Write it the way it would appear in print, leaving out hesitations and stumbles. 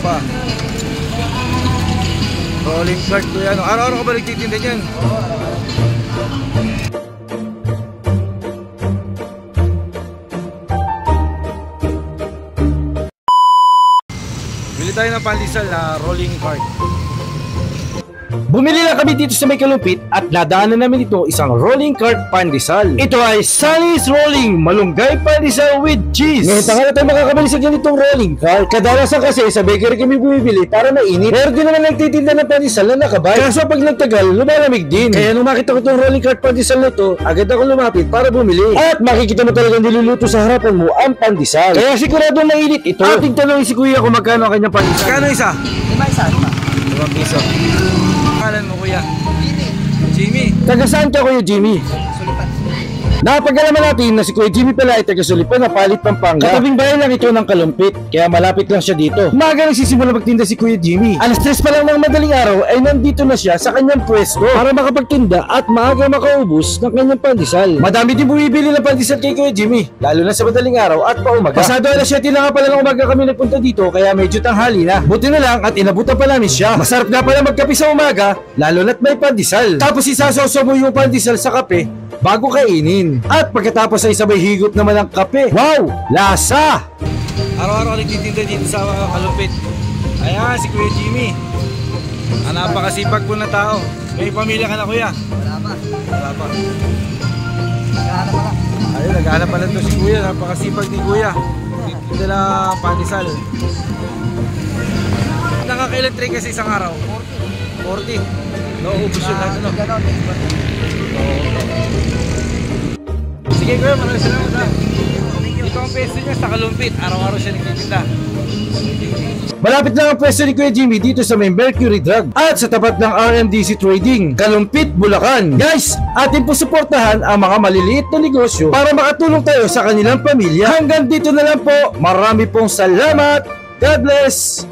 pa. Rolling cart ko yan. Araw-araw ka ba nagtitinda dyan? Bili tayo ng pandesal na rolling cart. Bumili lang kami dito sa may Kalumpit at nadaanan namin ito isang rolling cart pandesal. Ito ay Sunny's Rolling Malunggay Pandesal with Cheese. Ngayon tanga na tayo makakabili sa ganitong rolling cart. Kadalasan kasi sa bakery kami bumibili para mainit. Pero di naman nagtitinda ng pandesal na nakabay. Kaso pag nagtagal, lumalamig din. Kaya nung makita ko itong rolling cart pandesal na ito, agad ako lumapit para bumili. At makikita mo talagang niluluto sa harapan mo ang pandesal. Kaya siguradong mainit ito. Ating tanongin si Kuya kung magkano ang kanyang pandesal. Magkano isa? 5 piso. Pangalan mo, kuya? Jimmy. Taga saan ka, Kuya Jimmy? Sulipan. Napag-alaman natin na si Kuya Jimmy pala ay taga Sulipan na Palit, Pampanga. Katabing bayan lang ito ng Kalumpit, kaya malapit lang siya dito. Maaga nagsisimula magtinda si Kuya Jimmy. Alas 3 pa lang ng madaling araw ay nandito na siya sa kanyang pwesto para makapagtinda at maaga makaubos ng kanyang pandesal. Madami din bumibili ng pandesal kay Kuya Jimmy, lalo na sa madaling araw at paumaga. Pasado alas 7 na nga pala ng umaga kami nagpunta dito, kaya medyo tanghali na. Buti na lang at inabutan pa namin siya. Masarap nga pala magkape sa umaga, lalo na't may pandesal. Tapos isasawsaw mo yung pandesal sa kape bago kainin. At pagkatapos ay sabay higot naman ng kape. Wow! Lasa! Araw-araw nagtitinda dito sa Kalumpit. Ayan, si Kuya Jimmy. Ang napakasipag po na tao. May pamilya ka na, kuya? Wala pa. Wala pa. Naghahanap pa lang. Ayun, naghahanap pala to si kuya. Napakasipag ni kuya. Dito lang pandesal. Nakakailan tray kasi isang araw? 40. Nauubos yun natin, no? Sige kuya, maraming salamat ha. Ito ang pwesto niya sa Kalumpit. Araw-araw siya nagtitinda. Malapit lang ang pwesto ni Kuya Jimmy dito sa may Mercury Drug at sa tapat ng RMDC Trading, Kalumpit, Bulacan. Guys, atin po suportahan ang mga maliliit na negosyo para makatulong tayo sa kanilang pamilya. Hanggang dito na lang po. Marami pong salamat. God bless!